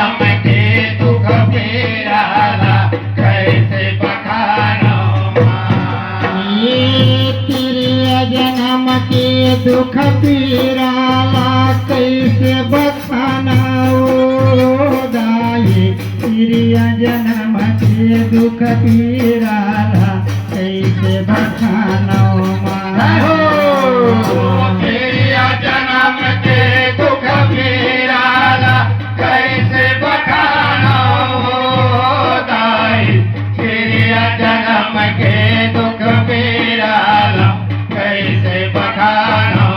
जन्म के दुख पीराला कैसे बखानो ये तेरे जन्म के दुख पीराला कैसे बखानाओ दाई तेरे जन्म के दुख पीराला कैसे बखानाओ तेरा जन्म के दुख पीराला कैसे बखानो दाई तेरा जन्म के दुख पीराला कैसे बखानो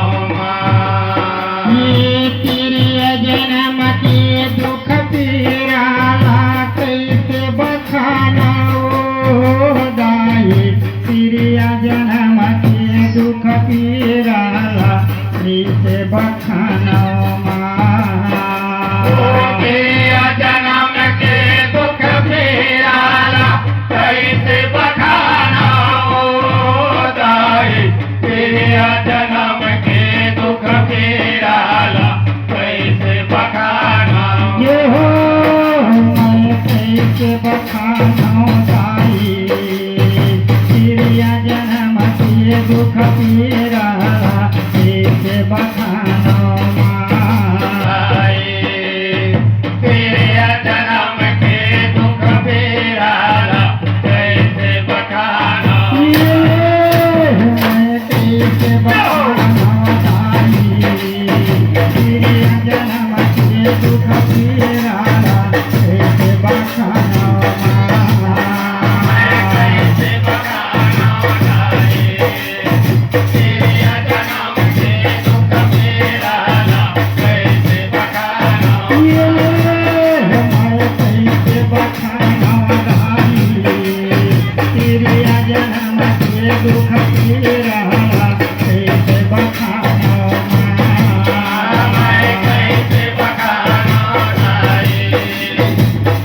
ये तेरे जन्म के दुख पीराला कैसे बखानाओ दाई तेरे जन्म के दुख पीराला कैसे बखानाओ तेरा जन्म के दुख पीराला कैसे बखानो दाई तेरा जन्म के दुख पीराला कैसे बखानो ये हो मैं कैसे बखानाओ दाई तेरे जन्म के दुख पीराला कैसे बखानाओ तेरा जन्म के दुख पीराला कैसे बखानो कैसे बखानाओ दाई तेरे जन्म के दुख पीराला कैसे बखानाओ कैसे बखानो दाई तेरा जन्म के दुख पीराला कैसे बखानो मैं कैसे बखानाओ दाई तेरे जन्म के दुख पीराला कैसे बखानाओ मैं कैसे बखानो दाई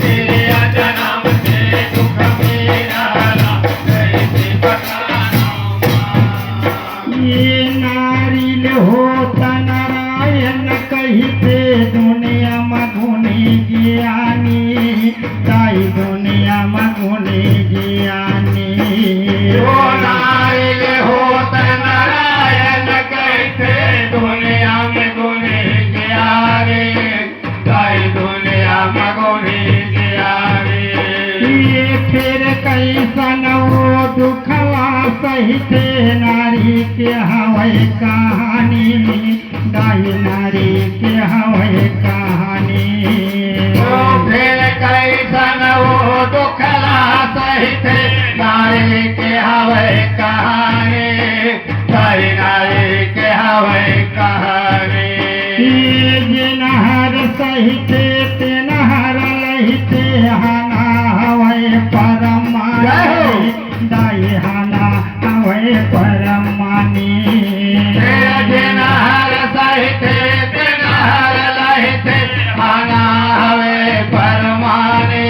तेरा जन्म के दुख पीराला कैसे बखानो ये नारिल होता नारायण कहते दुनिया मगुनी ज्ञानी ताई दुनिया मगुनी ज्ञानी ओ नारियल होत नारायण कहते दुनिया में गुने ज्ञानी ताई दुनिया में गुने ज्ञानी ये फिर कैसन वो दुखवा सहिते नारी के हवै कहानी दाई नारी के हवै कहानी ओ फिर कैसन वो दुखला सहित नारी के हवे कहानी ताई नारी के हवे कहानी जिनहर सहिते तेनहर लहिते हाना हवै परमानी दाई हाना हवै परमानी जिनहर सहित तिनहर लहित हाना हवे परमानी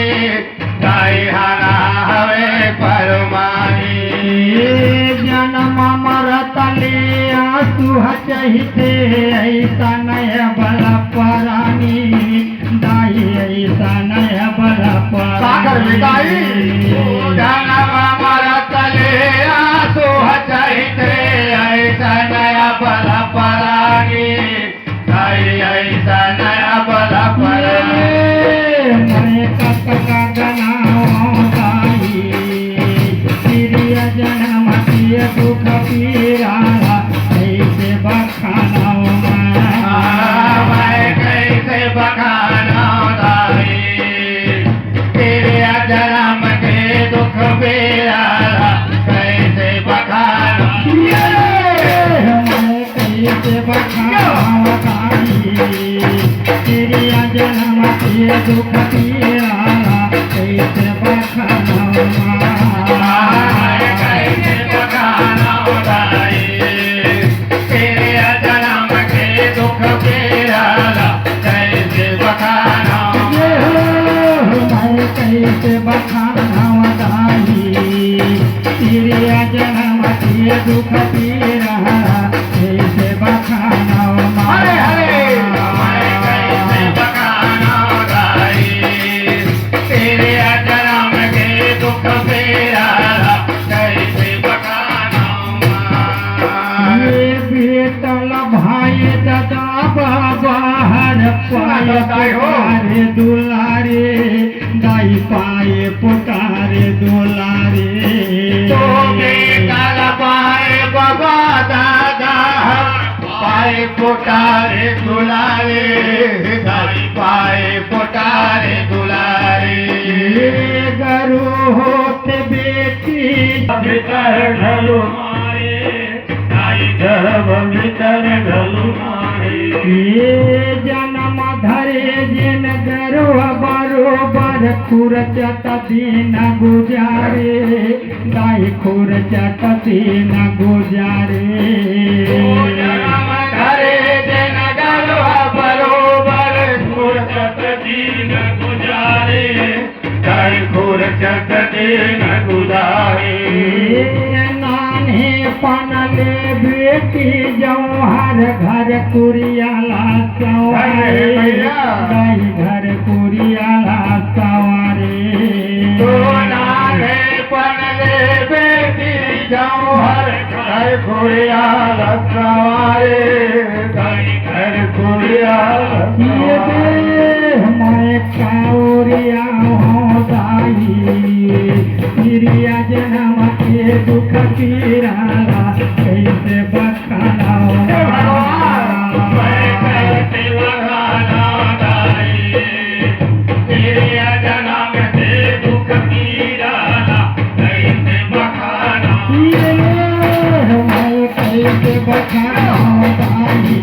दाई हाना हवे परमानी जन्म मरत लिया सुह चहिते ऐसा नय बल परानी दाई ऐसा नय बल परानी जन्म मरत लिया सुह चहिते ऐसा नया बल परानी दाई ऐसा नया बल परानी मैं कतका गनाओ दाई तेरे जन्म के दुख पीराला कैसे बखानाओ मैं कैसे बखानो दाई तेरे जन्म के दुख पीराला कैसे बखानो मैं कैसे बखानाओ दाई तेरे जन्म के दुख पीराला कैसे बखानाओ मैं कैसे बखानो दाई तेरे जन्म के दुख पीराला कैसे बखानो मैं कैसे बखानाओ दाई तेरे जन्म के दुख पीराला कैसे बखानाओ हरे हरे मैं कैसे बखानो दाई बताए हो। पुकारे दुलारे दाई पाए पुकारे दुलारे तो बेटा पाए बाबा दादा पाए पुकारे दुलारे दाई पाए पुकारे दुलारे गरु होते बेटी भीतर ढलू मारे दाई गर्भ भीतर ढलू मारे ये जन्म धरे जिन गरु बरोबर खुरचत दिन गुजारे दाई खुरचत दिन गुजारे जन्म धरे दिन गलवा बरोबर खुरचत दिन गुजारे दाई खुरचत दिन गुजारे नाने पनले बेटी जौहर घर कुरियाला सवारे दाई घर कुरियाला सवारे तो नाने पनले बेटी जौहर घर कुरियाला सवारे दाई घर कुरियाला ये सवारे मैं काउरिया हो दाई प्रिया जन्म के दुख पीराला कैसे बखाना मैं कैसे बखाना दाई तेरे जन्म से दुख पीराला कैसे बखाना मैं कैसे बखाना दाई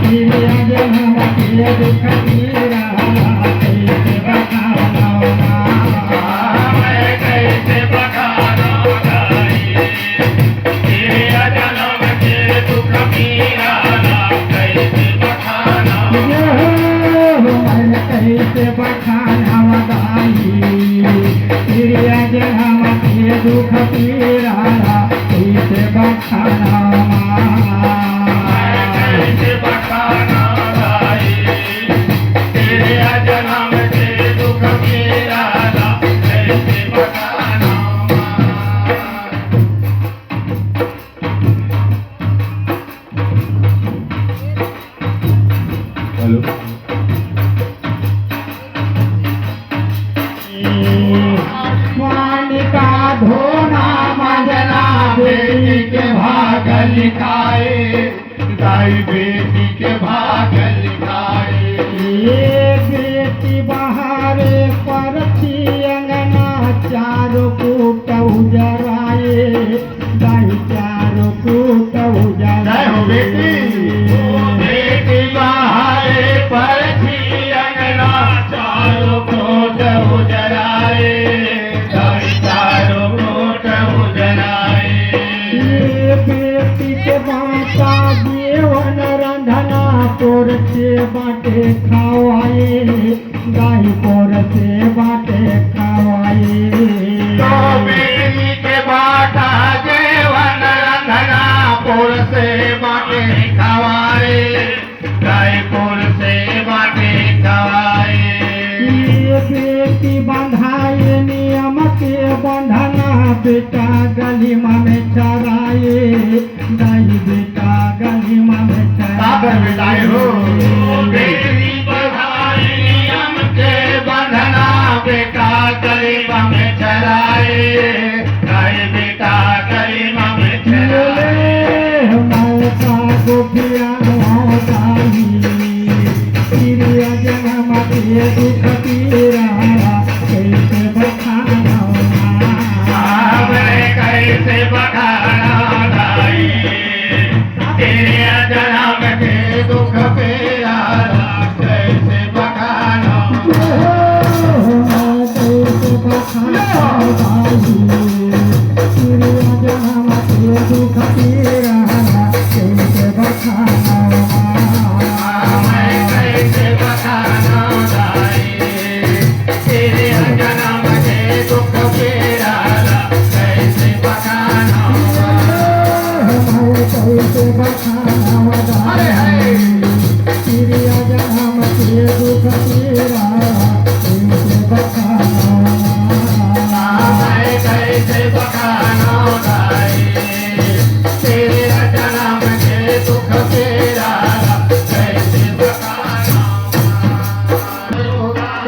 प्रिया जन्म के दुख पीराला कैसे बखाना मैं कैसे बखाना दाई तेरे जन्म से दुख पीराला कैसे बखाना कैसे बखाना दाई प्रिया जन्म के दुख पीराला कैसे बखाना कैसे बखाना दाई तेरे जन्म से दुख पीराला कैसे बखाना हेलो पानी का धोना मंजना बेटी के भाग लिखाए दाई बेटी के भाग लिखाए ये बेटी बहारे परथी अंगना चारों कूट उजराए दाई चारों कूट जय हो बेटी बेटी बाहरे पर थी अंगना चारों कोट उजराए दाई चारों कोट उजराए ये बेटी के बाटा देवन रंधना तोर से बाटे खावाए दाई तोर से बाटे खावाए तो बेटी के बाटा जेवन रंधना पुर से बाटे खवाए रायपुर से बाटे खवाए ये बेटी बंधाए नियम के बंधना बेटा गलिमा में चराए दाई बेटा गलिमा में सागर बिताए हो चराए बेटी बधाई नियम के बंधना बेटा गरीबा में चराए राय बेटा गरीबा में चराए माता गोपिया दाई प्रिया जन्म के दुख पीराला कैसे बखाना मैं कैसे बखाना दाई तेरे जन्म के दुख पीराला कैसे बखाना कैसे बखाना दाई प्रिया जन्म के दुख पीराला कैसे बखाना मैं कैसे बखाना दाई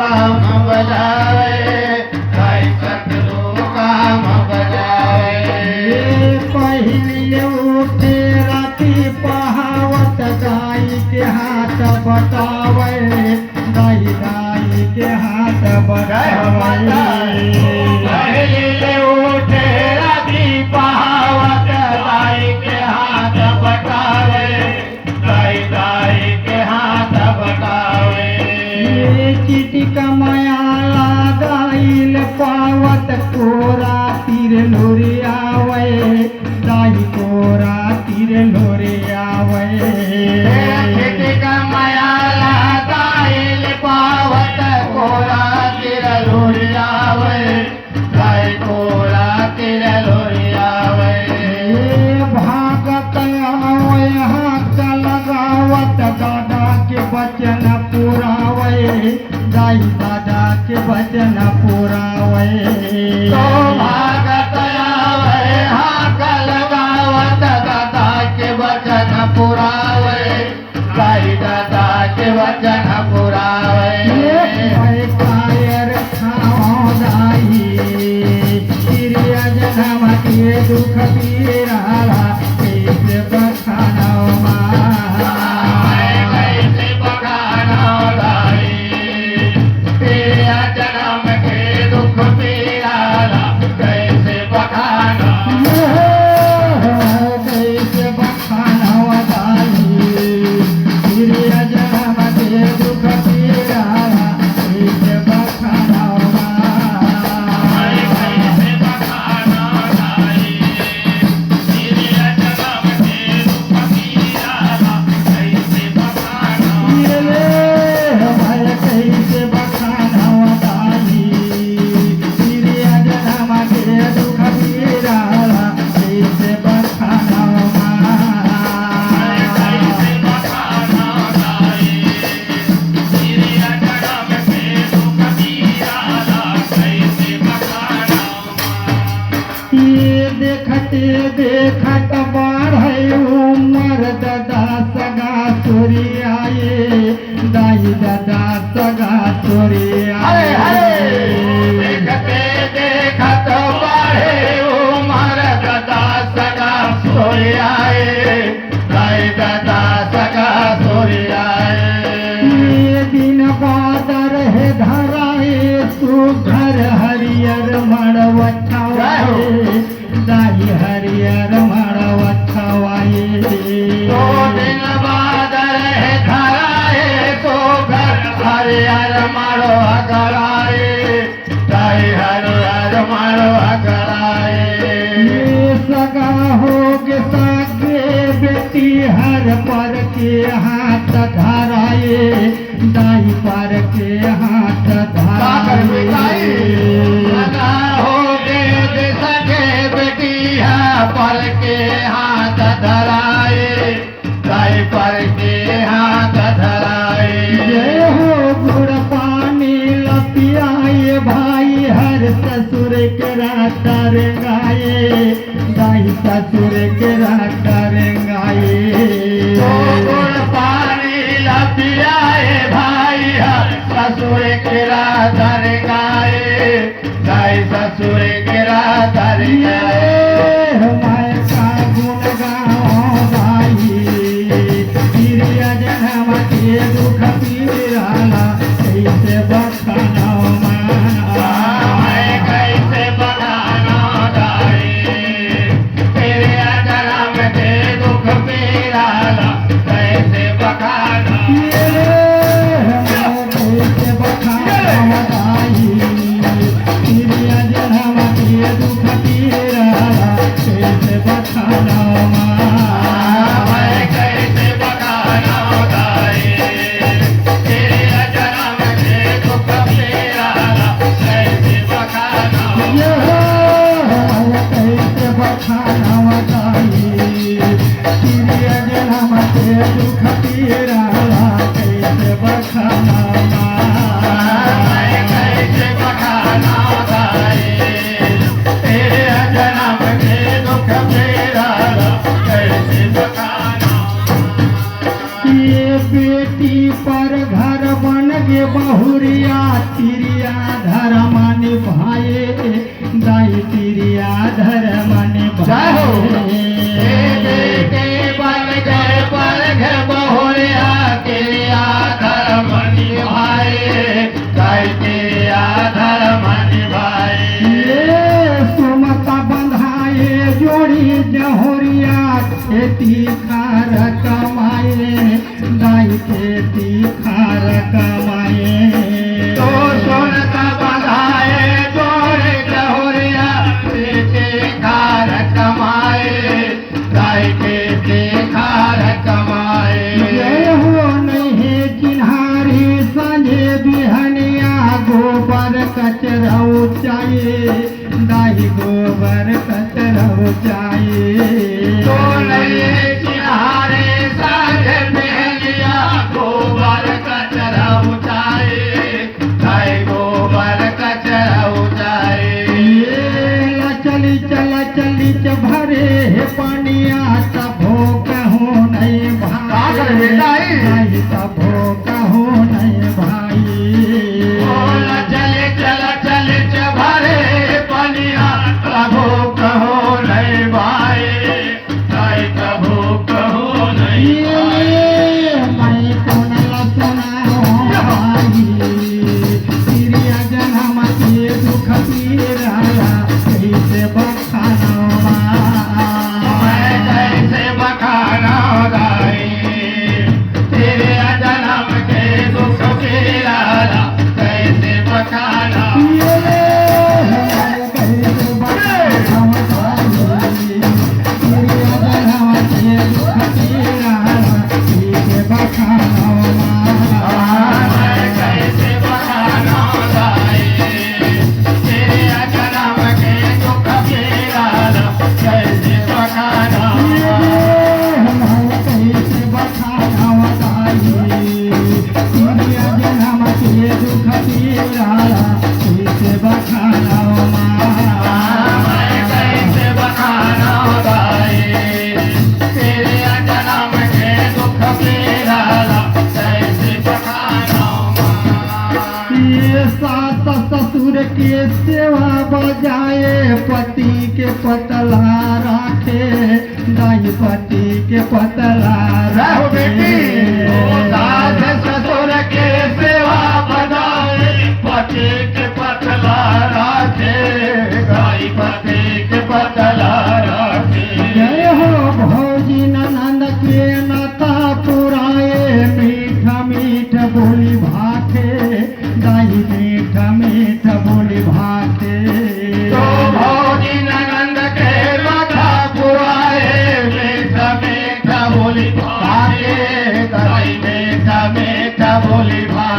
काम बजावे गाई सतगुरु काम बजावे पहिले उठे राती पहावत गाई के हाथ बटावे गाई गाई के हाथ बटावे पहिले उठे राती पहावत गाई के हाथ बटावे गाई गाई के हाथ बटावे चिटी कमायाला गाईल पावत कोरा तीर लोरी आवे दाई कोरा तीर लोरी आवे खेती कमायाला गाईल पावत कोरा तिर लोरी आवे गाई कोरा तिर लोरी आवे भागत आवे हाथ लगावत दादा के वचन पुरावे दाई दादा के वचन पुरावे तो भागत आवे हाथ लगावत दादा के वचन पुरावे गाई दादा के वचन पुरावे कायर खाओ दाई चिड़िया जनम के दुख पीराला कैसे बखानो कैसे बखानो दाई तेरा जन्म के दुख पीराला कैसे बखानो कैसे बखानो दाई चिड़िया जनम के दुख पीराला कैसे बखानो कैसे बखानो दाई तेरा जन्म के दुख पीराला कैसे बखानो कैसे बखानो दाई चिड़िया जनम के दुख पीराला कैसे बखानो कैसे बखानो दाई तेरा जन्म के दुख पीराला कैसे बखानो ये देखते देखत बढ़े उमर दादा सगा तोरी आए दाई दादा सगा तोरी हरे हरे आए देखते देखत बढ़े उमर दादा सगा सोरी आए गाई दादा सगा सोरी आए ये दिन बादर है धराए तू घर हरियर मड़वठाए दाई हरियर मड़वठाए दो दिन बाद रहे धराए तो घर हरिहर मारो अगराए गाई हरिहर मारो अगराए ये सगा होगे सागे बेटी हर पर के हाथ धराए दाई पर के हाथ सागर मिठाई धराए लगा होगे सके बेटिया पर के हाथ धराए गाय पर के हाथ धराए जय हो गुड़ पानी लपियाए भाई हर ससुर के रात रेंगाए दाई ससुर के रात रेंगाए तो गुड़ पानी लपियाए भाई ससुर के राधर गाए गाय ससुर के राधर गाए हमारे का गुण गाओ भाई चिड़िया जनम के दुख पीराला कैसे बखानो मैं कैसे बखानो दाई तेरे जन्म के दुख पीराला कैसे बखानो कैसे बखानो दाई के बहुरिया तिरिया धर्म निभाए दाई तिरिया धर्म जय हो निभाए के बन गए पर घर बहुरिया तेरिया धर्म निभाए गाय तेरिया धर्म निभाए ये सुमता बंधाए जोड़ी जहोरिया खेती खार कमाए दाई खेती खार कमाए तो सोनता बंधाए जोड़े जहोरिया तेरे खार कमाए गाय के खार कमाए जय हो नहीं चिन्हारी संझे बिहनिया गोबर कचरऊ चाहिए दाई गोबर कचरऊ चाहिए तो नहीं किनारे साझ मेलिया गोबर कचरा उठाए गाय गोबर कचरा उठाए चली चली भरे हे पानिया तभो कहूँ नहीं भाई नहीं तभो कहूँ नहीं भाई चल भरे पनिया प्रभु कहो नहीं भाई गाय प्रभु कहो नहीं भाई मैं कौन सुना भाई तिरिया जन्म के दुख पीराला कैसे बखाना मैं कैसे बखाना गाई तेरे जन्म के दुख पीराला कैसे बखाना मैं कैसे बखाना गाई तेरे जन्म के दुख पीराला कैसे बखाना मैं कैसे बखाना गाई तेरे जन्म के दुख पीराला कैसे बखाना सास ससुर के सेवा बजाए पति के पतला राखे दाई पति के पतला रहो बेटी ओ सास राखे ससुर के सेवा बनाए पति के पतला राखे गाय पति के पतला राखे जय हो भौजी ननद के नता पुराए मीठा मीठा बोली भाखे दाई मीठा मीठा बोली भाखे तो भौजी ननंद के माथा पुराए मीठा मीठा बोली भागे गाय मीठा मीठा बोली भागे